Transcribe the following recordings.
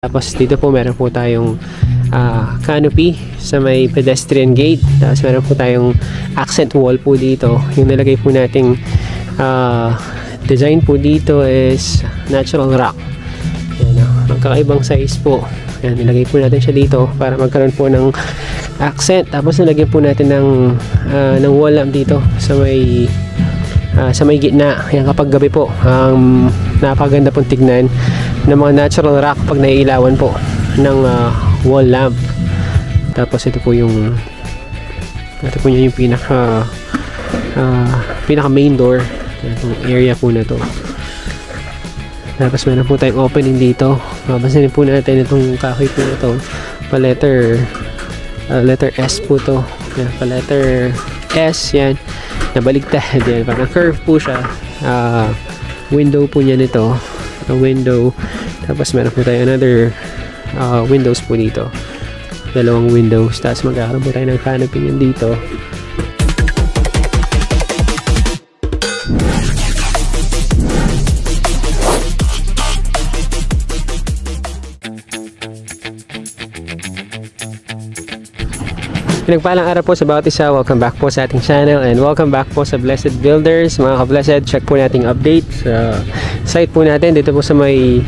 Tapos dito po meron po tayong canopy sa may pedestrian gate. Tapos meron po tayong accent wall po dito. Yung nilagay po nating design po dito is natural rock. Yan, magkakaibang size po. Yan, nilagay po natin siya dito para magkaroon po ng accent. Tapos nilagyan po natin ng wall lamp dito sa may gitna. Yan, kapag gabi po, napakaganda pong tignan ng mga natural rock pag naiilawan po ng wall lamp. Tapos ito po yung pinaka main door. Itong area po na to. Tapos meron po tayong opening dito. Mabasahin po natin itong kahoy po na to. Letter S po to. Yan, letter S yan. Nabaligtad yan. Parang curve po siya. Window po niya nito. Window. Tapos meron po tayo another windows po dito. Dalawang windows. Tapos magkakaroon po tayo ng canopy yan dito. Pinagpalang araw po sa bawat isa. Welcome back po sa ating channel and welcome back po sa Blessed Builders. Mga ka-Blessed, check po nating update sa site po natin dito po sa may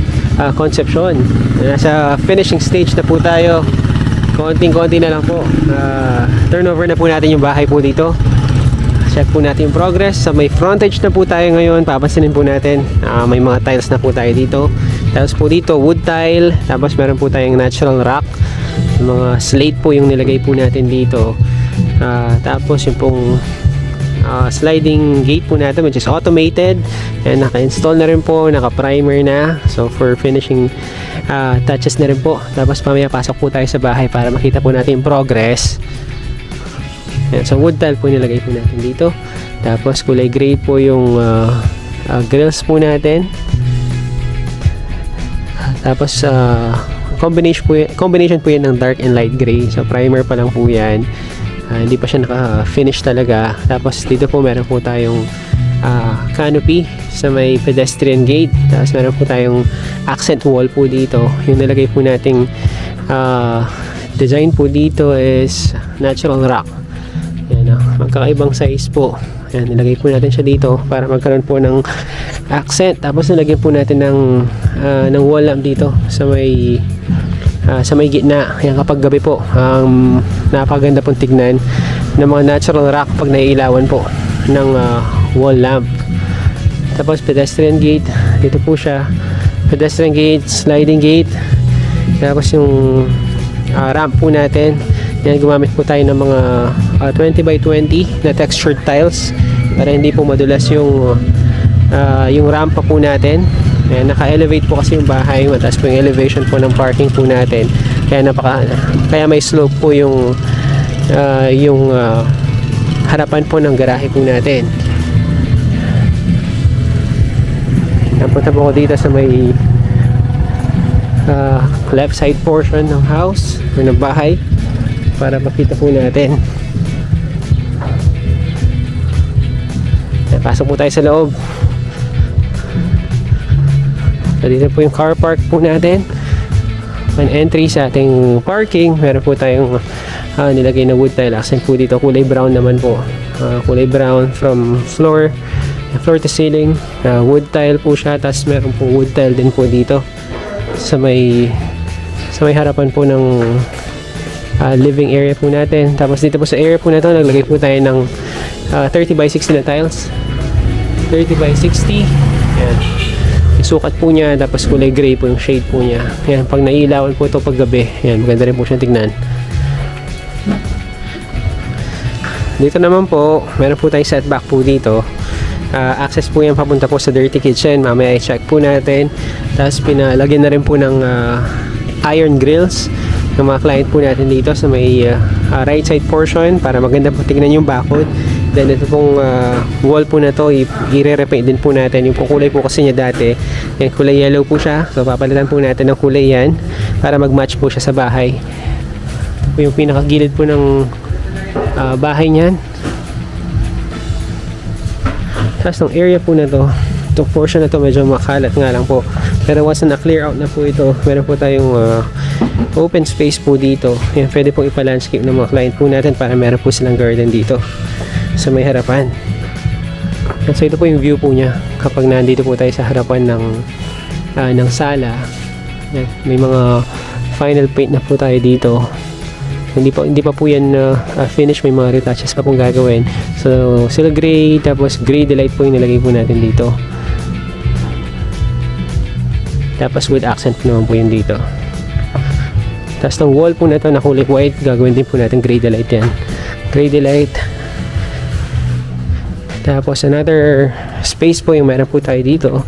Concepcion. Nasa finishing stage na po tayo. Konting-konti na lang po. Turnover na po natin yung bahay po dito. Check po natin yung progress. Sa may frontage na po tayo ngayon. Papansinin po natin. May mga tiles na po tayo dito. Tapos po dito wood tile. Tapos meron po tayong natural rock. Mga slate po yung nilagay po natin dito. Tapos yung pong sliding gate po natin which is automated and naka-install na rin po, naka-primer na, so for finishing touches na rin po. Tapos pamaya pasok po tayo sa bahay para makita po natin yung progress. Ayan, so wood tile po nilagay po natin dito. Tapos kulay gray po yung grills po natin. Tapos combination po yan ng dark and light gray. So primer pa lang po yan. Hindi pa siya naka-finish talaga. Tapos dito po meron po tayong canopy sa may pedestrian gate. Tapos meron po tayong accent wall po dito. Yung nilagay po nating design po dito is natural rock. Yan, magkakaibang size po. Yan, nilagay po natin siya dito para magkaroon po ng accent. Tapos nilagyan po natin ng wall lamp dito sa may gitna. Yan, kapag gabi po, napakaganda pong tignan ng mga natural rock pag naiilawan po ng wall lamp. Tapos pedestrian gate, dito po siya. Pedestrian gate, sliding gate. Tapos yung ramp po natin. Yan, gumamit po tayo ng mga 20 by 20 na textured tiles para hindi po madulas yung rampa po natin. Ayan, naka-elevate po kasi yung bahay, mataas po yung elevation po ng parking po natin. Kaya may slope po yung harapan po ng garahe po natin. Napunta po ako dito sa may left side portion ng house o ng bahay para makita po natin. Pasok po tayo sa loob. So dito po yung car park po natin. An entry sa ating parking. Meron po tayong nilagay na wood tile. Accent po dito. Kulay brown naman po. Kulay brown from floor to ceiling. Wood tile po siya. Tapos meron po wood tile din po dito sa may harapan po ng living area po natin. Tapos dito po sa area po na to, naglagay po tayo ng 30 by 60 na tiles. 30 by 60. Yan. Yung sukat po niya, tapos kulay gray po yung shade po niya. Yan, pag nailawan po ito pag gabi, yan, maganda rin po siyang tignan. Dito naman po, meron po tayong setback po dito. Access po yan papunta po sa dirty kitchen. Mamaya i-check po natin. Tapos pinalagyan na rin po ng iron grills ng mga client po natin dito sa may right side portion para maganda po tignan yung bakod. Then ito pong wall po na to, i-re-repaint din po natin. Yung kulay po kasi niya dati, yan, kulay yellow po siya. So papalitan po natin ng kulay yan para mag-match po siya sa bahay. Ito po yung pinakagilid po ng bahay niyan. Tapos ng area po na to, itong portion na to medyo makalat nga lang po. Pero once na clear out na po ito, meron po tayong open space po dito. Yan, pwede pong ipa-landscape ng mga client po natin para meron po silang garden dito sa may harapan. At so ito po yung view po niya kapag nandito po tayo sa harapan ng sala. Yan, may mga final paint na po tayo dito. Hindi pa po yan finish, may mga retouches pa pong gagawin. So sila gray, tapos gray delight po yung nilagay po natin dito. Tapos wood accent po naman po yun dito. Tapos ng wall po na ito na kulay white, gagawin din po natin gray delight yan. Gray delight. Tapos another space po yung meron po tayo dito.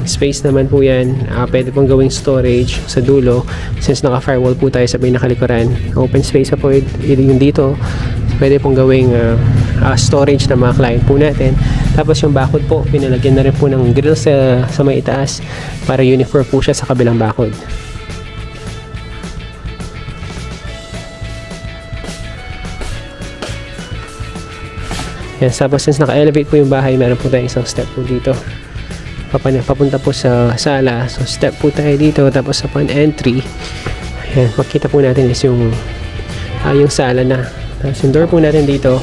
Space naman po yan, pwede pong gawing storage sa dulo since naka firewall po tayo sa pinakalikuran. Open space pa po yung dito, pwede pong gawing storage ng mga client po natin. Tapos yung bakod po, pinalagyan na rin po ng grill sa may itaas para uniform po siya sa kabilang bakod. Yan, tapos since naka-elevate po yung bahay, meron po tayong isang step po dito papunta po sa sala. So step po tayo dito, tapos upon entry, ayan, makita po natin is yung sala na. Tapos yung door po natin dito,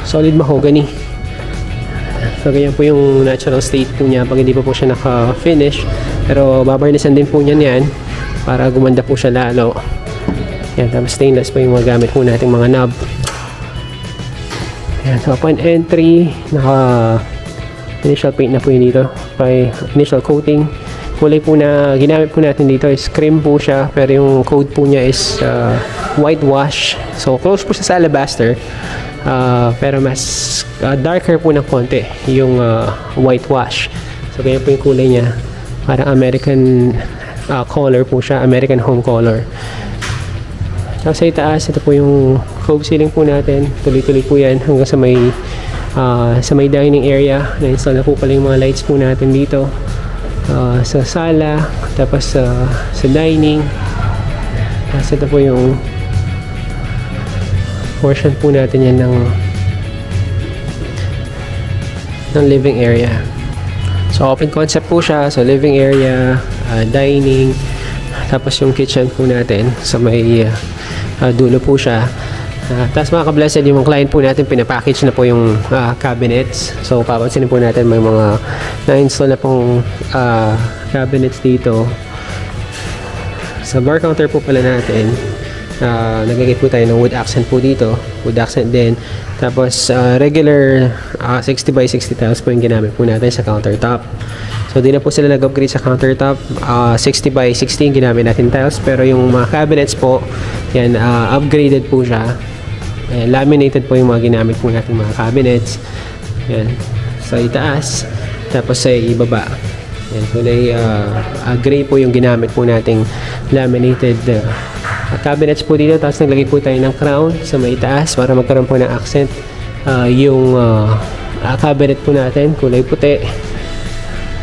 solid mahogany. So ganyan po yung natural state po niya pag hindi pa po siya naka-finish, pero babarnisan din po niyan yan para gumanda po siya lalo. Ayan, tapos stainless po yung mga gamit po nating mga knob. Ayan, so upon entry, initial paint na po yun dito, by initial coating. Kulay po na ginamit po natin dito is cream po siya, pero yung coat po niya is whitewash. So close po siya sa alabaster, pero mas darker po ng konti yung whitewash. So ganyan po yung kulay niya, parang American color po siya, American home color. Tapos sa itaas, ito po yung cove ceiling po natin, tuloy-tuloy po yan hanggang sa may dining area. Na-install na po pala yung mga lights po natin dito sa sala, tapos sa dining. Tapos ito po yung portion po natin yan ng living area. So open concept po siya, so living area, dining, tapos yung kitchen po natin sa may dulo po siya. Tapos mga ka-blessed, yung client po natin pinapackage na po yung cabinets. So papansinin po natin may mga na-install na pong cabinets dito. Sa bar counter po pala natin, nagagay po tayo ng wood accent po dito, wood accent din. Tapos regular 60 by 60 tiles po yung ginamit po natin sa countertop. So di na po sila nag-upgrade sa countertop, 60 by 60 yung ginamit natin tiles, pero yung mga cabinets po yan, upgraded po siya. Laminated po yung mga ginamit po natin mga cabinets. Yan, sa itaas, tapos sa ibaba. Yan, kulay gray po yung ginamit po nating laminated cabinets po dito. Tapos naglagay po tayo ng crown sa may itaas para magkaroon po ng accent yung cabinet po natin, kulay puti.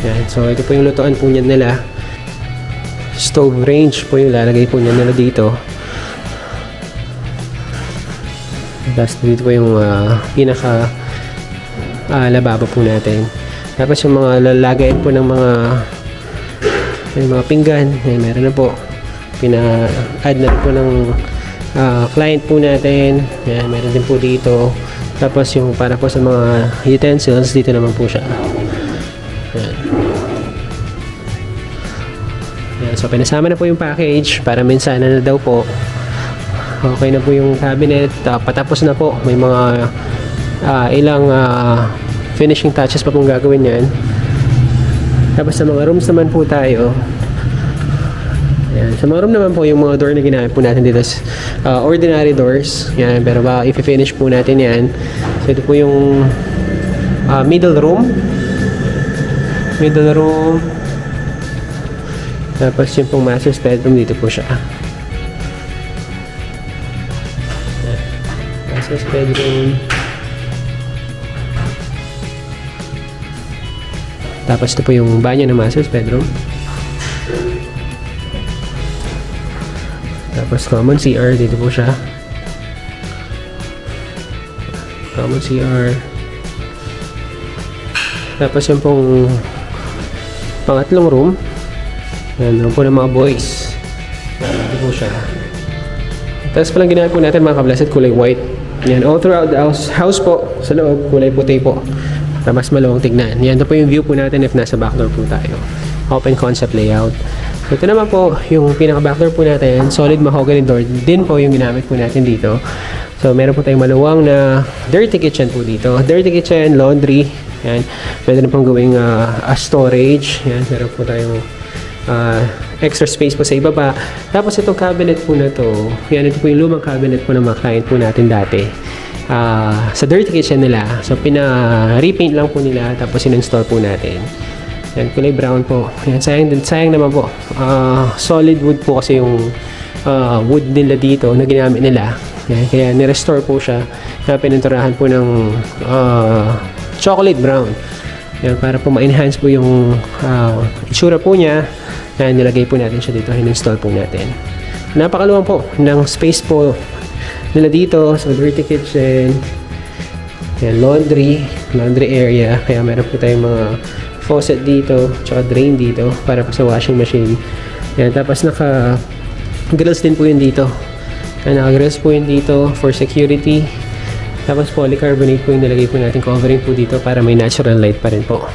Yan, so ito po yung lutuan po niyan nila. Stove range po yung lalagay po niyan nila dito. Tapos dito po yung pinaka lababo po natin. Tapos yung mga lalagayin po ng mga pinggan, ay meron na po. Pina-add na po ng client po natin. Yan, meron din po dito. Tapos yung para po sa mga utensils, dito naman po siya. Yan. Yan, so pinasama na po yung package para minsan na daw po. Okay na po yung cabinet, patapos na po. May mga ilang finishing touches pa pong gagawin yan. Tapos sa mga rooms naman po tayo. Ayan. Sa mga room naman po, yung mga door na ginamit po natin dito is ordinary doors. Yan, pero i-finish po natin yan. So ito po yung middle room. Middle room. Tapos yung pong master's bedroom, dito po siya. Master's bedroom. Tapos ito po yung banyo ng master's bedroom. Tapos common CR, dito po siya. Common CR. Tapos yung pong pangatlong room. Yan, room po ng mga boys. Ito po siya. Tapos palang ginamit po natin mga kablaset, kulay white. Yan, all throughout the house po, sa loob, kulay puti po. Para mas maluwang tignan. Yan, ito po yung view po natin if nasa backdoor po tayo. Open concept layout. So, ito naman po, yung pinaka-backdoor po natin, solid mahogany door din po yung ginamit po natin dito. So, meron po tayong maluwang na dirty kitchen po dito. Dirty kitchen, laundry. Yan. Pwede na pong gawing storage. Yan, meron po tayong extra space po sa ibaba. Tapos itong cabinet po na to, yan, ito po yung lumang cabinet po ng mga client po natin dati. Sa dirty kitchen nila. So, pina-repaint lang po nila. Tapos, in-install po natin. Yan, kulay brown po. Yan, sayang naman po. Solid wood po kasi yung wood nila dito na ginamit nila. Yan, kaya ni-restore po siya. Kaya pininturahan po ng chocolate brown. Yan, para po ma-enhance po yung itsura po niya. Yan, nilagay po natin siya dito. In-install po natin. Napakaluwang po ng space po nila dito. So, dirty kitchen. Yan, laundry area. Kaya meron po tayong mga faucet dito, tsaka drain dito para po sa washing machine. Yan, tapos naka-grills din po yun dito. Yan, naka-grills po yun dito for security. Tapos polycarbonate po yung nilagay po natin covering po dito para may natural light pa rin po.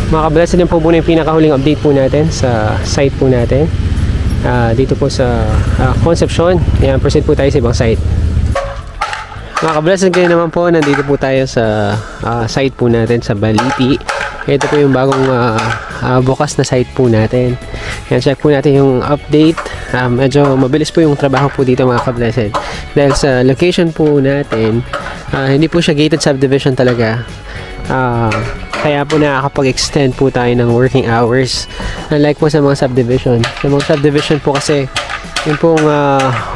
Mga kablasan, din po muna yung pinakahuling update po natin sa site po natin. Dito po sa Concepcion. Yan, proceed po tayo sa ibang site. Mga kablasan, kayo naman po, nandito po tayo sa site po natin sa Baliti. Ito po yung bagong bukas na site po natin. Yan, check po natin yung update. Medyo mabilis po yung trabaho po dito mga kablasan. Dahil sa location po natin, hindi po siya gated subdivision talaga. Kaya po nakakapag-extend po tayo ng working hours. Unlike po sa mga subdivision. Sa mga subdivision po kasi, yung pong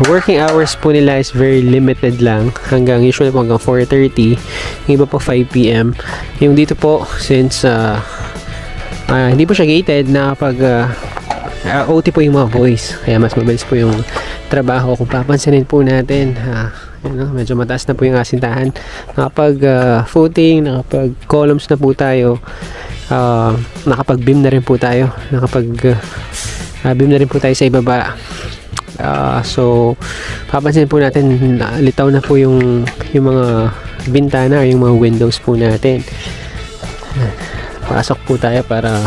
working hours po nila is very limited lang. Usually po hanggang 4:30. Yung iba po 5 PM. Yung dito po, since hindi po siya gated, nakapag OT po yung mga boys. Kaya mas mabilis po yung trabaho. Kung papansinin po natin, medyo mataas na po yung asintahan. Nakapag footing, nakapag columns na po tayo. Nakapag beam na rin po tayo. Nakapag beam na rin po tayo sa ibaba. So papansin po natin, litaw na po yung mga bintana, yung mga windows po natin. Pasok po tayo para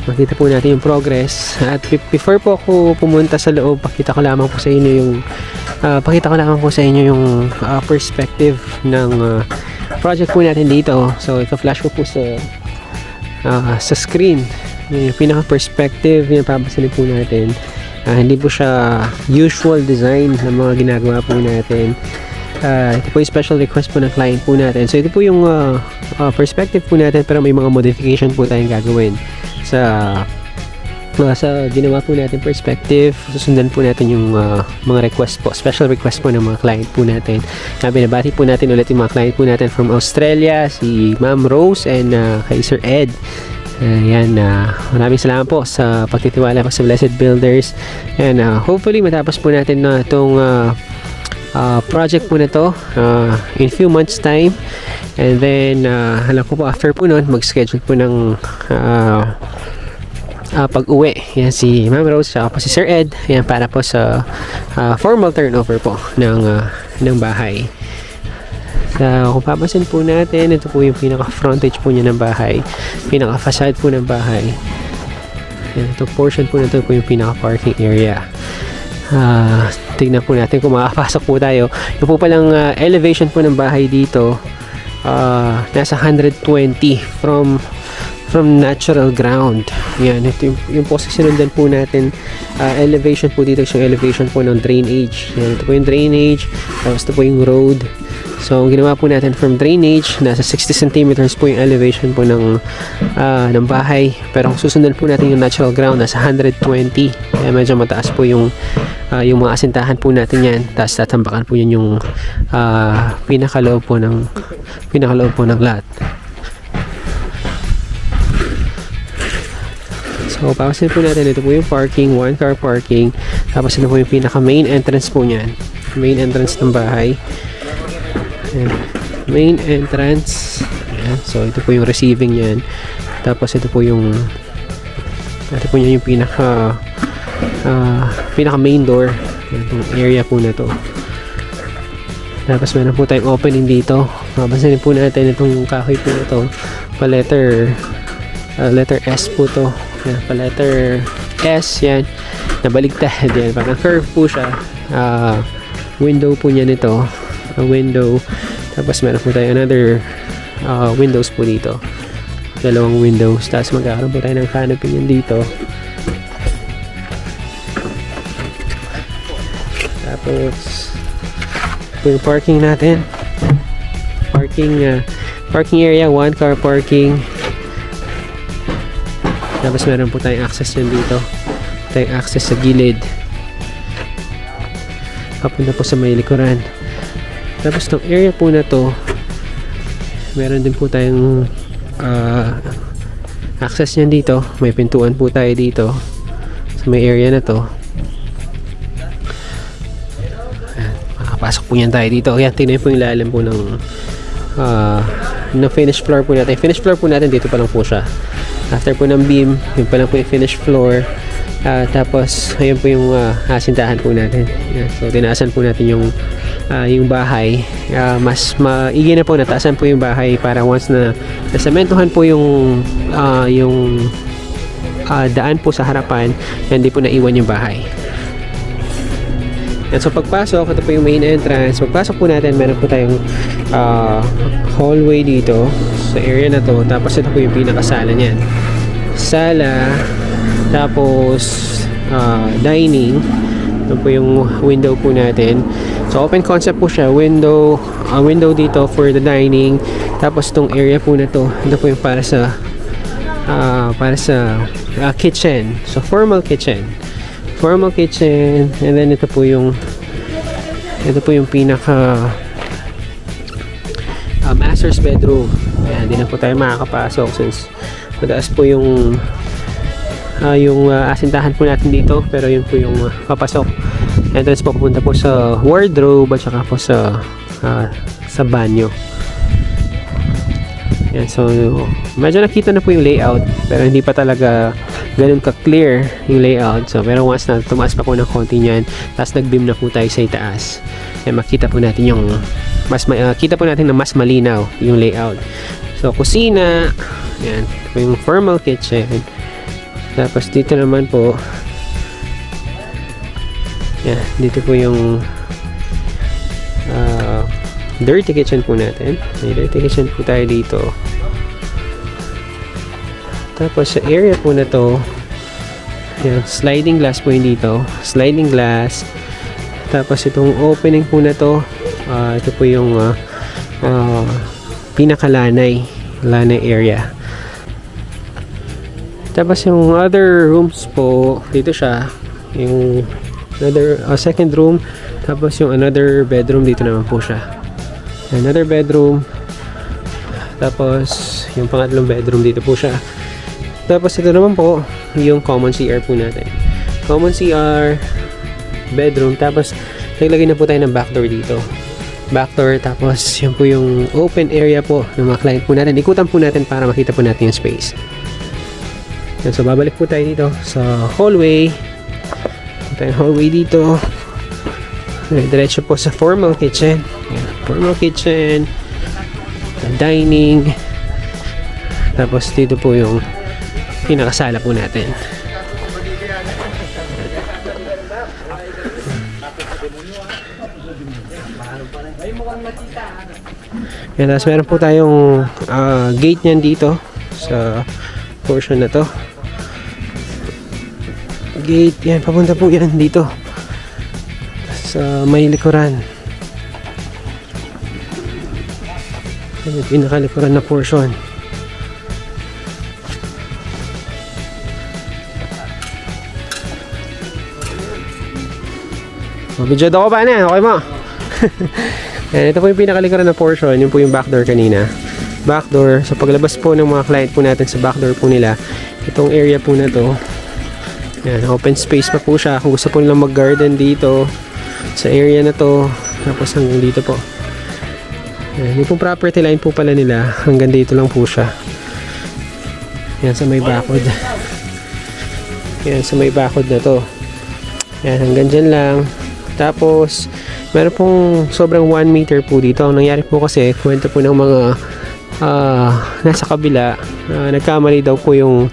makita po natin yung progress. At before po ako pumunta sa loob, pakita ko lamang po sa inyo yung perspective ng project po natin dito. So ito, flash ko po sa screen yung pinaka perspective, yung papansin po natin. Hindi po siya usual design ng mga ginagawa po natin. Ito po yung special request po ng client po natin. So ito po yung perspective po natin, pero may mga modification po tayong gagawin sa ginawa po natin perspective. Susundan po natin yung mga request po, special request po ng mga client po natin. Binabati po natin ulit yung mga client po natin from Australia, si Ma'am Rose and kay Sir Ed. Yan, maraming salamat po sa pagtitiwala po sa Blessed Builders. And hopefully matapos po natin na itong project po na to in few months time. And then alam ko po after po nun, mag-schedule po ng pag-uwi. Yan, si Ma'am Rose at si Sir Ed. Yan, para po sa formal turnover po ng bahay. Kung papansin po natin, ito po yung pinaka-frontage po niya ng bahay, pinaka-facade po ng bahay. Yan, ito portion po na ito po yung pinaka-parking area. Tignan po natin kung makapasok po tayo. Yung po palang elevation po ng bahay dito, nasa 120 from natural ground. Yan, ito yung po sinundan po natin. Elevation po dito, yung elevation po ng drainage. Yan, ito po yung drainage, tapos ito po yung road. So, ang ginawa po natin from drainage, nasa 60 centimeters po yung elevation po ng bahay. Pero kung susundan po natin yung natural ground, nasa 120. Kaya medyo mataas po yung mga asintahan po natin yan. Tapos tatambakan po yan yung pinakaloob po ng lot. So, papasin po natin, ito po yung parking, 1-car parking. Tapos ito po yung pinaka main entrance po niyan. Main entrance ng bahay. Ayan. Main entrance. Ayan. So ito po yung receiving yan. Tapos ito po yung pinaka main door. Itong area po na to. Tapos meron po tayong opening dito. Mapapansin po natin itong kahoy po na to. Letter S po to. Yan, letter S yan. Nabaligtad yan. Parang curve po siya. Window po niya nito. Window. Tapos meron po tayong another windows po dito. Dalawang windows. Tapos magkakaroon po tayo ng canopy yan dito. Tapos yung parking natin, parking area, 1 car parking. Tapos meron po tayong access yan dito, tayong access sa gilid papunta po sa may likuran. Tapos itong area po na to, meron din po tayong access yan dito. May pintuan po tayo dito sa may area na to. Pasok po yan tayo dito. Ayan, tingnan po yung lalim po ng finished floor po natin. Finished floor po natin, dito pa lang po siya. After po ng beam, yun pa lang po yung finished floor. Tapos, ayun po yung asintahan po natin. Ayan, so, tinaasan po natin yung bahay. Mas maigi na po, nataasan po yung bahay para once na nasementohan po yung daan po sa harapan, hindi po naiwan yung bahay. And so pagpasok, ito po yung main entrance. Pagpasok po natin, meron po tayong hallway dito sa area na to. Tapos ito po yung pinakasala niyan. Sala, tapos dining. Ito po yung window po natin. So open concept po siya. Window dito for the dining. Tapos itong area po na to, ito po yung para sa kitchen. So formal kitchen, and then ito po yung pinaka master's bedroom. Ayan, hindi na po tayo makakapasok since mataas po yung asintahan po natin dito, pero yun po yung papasok. Entrance po pupunta po sa wardrobe at saka po sa banyo. Yan, so medyo nakita na po yung layout, pero hindi pa talaga ganun ka-clear yung layout. So pero once na tumaas pa po ng konti niyan, tapos nag-beam na po tayo sa itaas, ay makita po natin yung kita po natin na mas malinaw yung layout. So kusina, yan, ito po yung formal kitchen. Tapos dito naman po, yan, dito po yung dirty kitchen po natin. May dirty kitchen po tayo dito. Tapos sa area po na to, yan, sliding glass po yun dito. Sliding glass. Tapos itong opening po na to, ito po yung pinakalanay area. Tapos yung other rooms po, dito siya. Yung second room. Tapos yung another bedroom, dito naman po siya. Another bedroom. Tapos yung pangatlong bedroom, dito po siya. Tapos ito naman po yung common CR po natin. Common CR, bedroom. Tapos naglagay na po tayo ng backdoor dito. Backdoor, tapos yun po yung open area po ng mga client po natin. Ikutan po natin para makita po natin yung space. Yan, so babalik po tayo dito sa hallway. Tayong hallway dito. Diretso po sa formal kitchen. Yan, formal kitchen, dining. Tapos dito po yung pinakasala po natin. Yan, tapos meron po tayong gate nyan dito sa portion na to. Gate, yan, papunta po yan dito sa may likuran. Yan yung pinakalikuran na portion. Video ako pa na, okay mo? Yan, ito po yung pinakalikuran na portion. Yun po yung backdoor kanina. Backdoor, so paglabas po ng mga client po natin sa backdoor po nila, itong area po na to, yan, open space pa po siya. Kung gusto po nilang mag-garden dito sa area na to, tapos hanggang dito po. Yan, yung pong property line po pala nila, hanggang dito lang po siya. Yan sa may bakod. Yan sa may bakod na to. Yan, hanggang dyan lang. Tapos, meron pong sobrang 1 meter po dito. Ang nangyari po kasi, kwento po ng mga nasa kabila, nagkamali daw po yung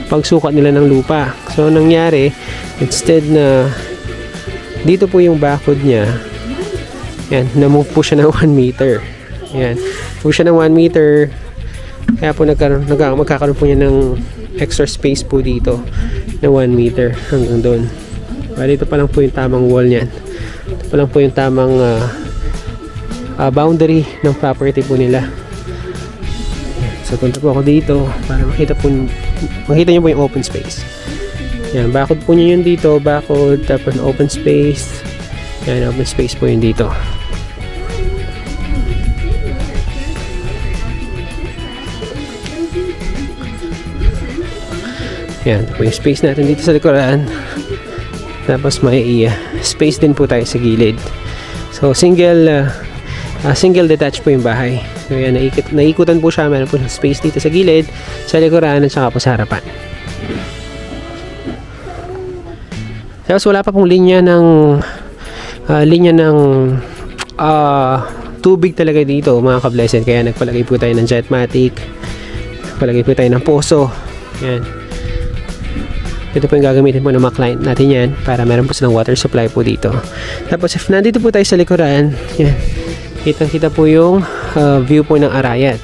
pagsukat nila ng lupa. So, ang nangyari, instead na dito po yung bakod niya, yan, na-move po siya ng 1 meter. Yan, po siya ng 1 meter. Kaya po magkakaroon po niya ng extra space po dito na 1 meter hanggang doon. Dito pa lang po yung tamang wall niyan. Ito pa lang po yung tamang boundary ng property po nila. So punta po ako dito para makita niyo po yung open space. Yan, bakod po niyo yun dito, bakod, tapos open space. Yan, open space po yun dito. Yan, po yung space natin dito sa likuran. Tapos may space din po tayo sa gilid. So single detached po yung bahay. So yan, naikutan po siya. Meron po space dito sa gilid, sa likuran, at saka po sa harapan. Tapos wala pa pong linya ng tubig talaga dito, mga ka-blessed. Kaya nagpalagay po tayo ng jetmatic, nagpalagay po tayo ng poso. Yan, ito po yung gagamitin po ng mga client natin yan, para meron po silang water supply po dito. Tapos if nandito po tayo sa likuran, yan, kitang-kita po yung view po ng Arayat.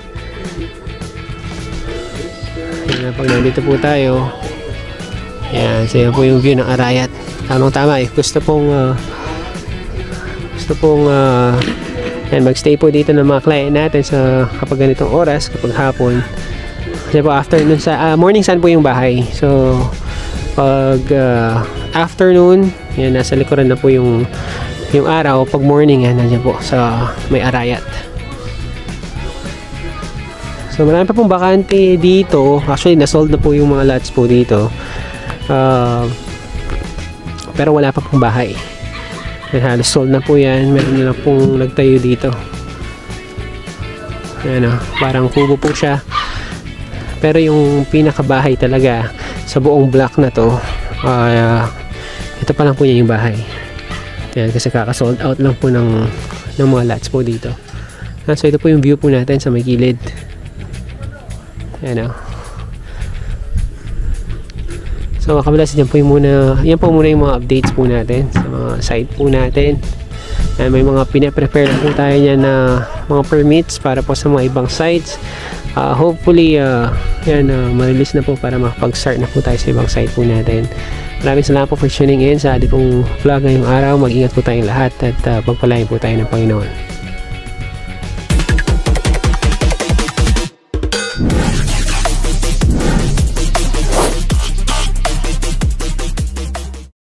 Yan, pag nandito po tayo, yan, so yan po yung view ng Arayat. Tamang-tama eh. Gusto pong yan, magstay po dito ng mga client natin sa kapag ganitong oras, kapag hapon. Kasi po afternoon sa morning sun po yung bahay. So pag afternoon, yan, nasa likuran na po yung araw. Pag morning, yan, nandiyan po sa may Arayat. So marami pa pong bakante dito. Actually, nasold na po yung mga lots po dito. Pero wala pa pong bahay. Halos sold na po yan. Meron na lang pong nagtayo dito. Yan, parang kubo po siya. Pero yung pinakabahay talaga sa buong block na to, ito pa lang po niya yung bahay. Yan, kasi kaka-sold out lang po ng mga lots po dito. So ito po yung view po natin sa may gilid. Yan, so mga kabalas, yan po muna yung mga updates po natin sa mga site po natin. May mga pina-prepare na po tayo niyan na mga permits para po sa mga ibang sites. Hopefully ma-release na po para makapag-start na po tayo sa ibang site po natin. Maraming salamat po for tuning in sa ating pong vlog ngayong araw. Mag-ingat po tayong lahat at pagpalain po tayo ng Panginoon.